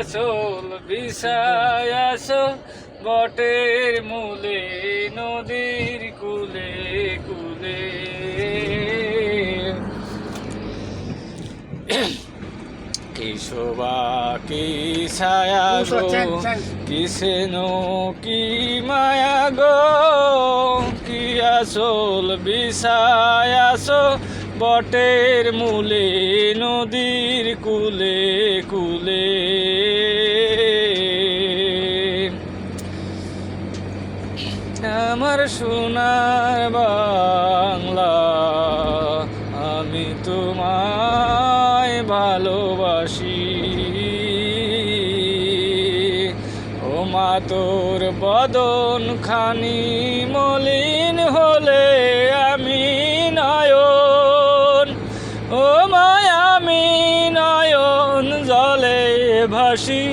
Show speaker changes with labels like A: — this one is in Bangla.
A: আসল বিছায় আসো বটের মূলে নদীর কূলে কূলে কি শোভা কি ছায়া গো কিসেন কি মায়া গো কি আসল বিছায় আসো বটের মূলে নদীর কূলে কূলে আমার সোনার বাংলা আমি তোমায় ভালোবাসি ও মা তোর বদন খানি মলিন হলে আমি নয়ন ও মায়া আমি নয়ন জলে ভাসি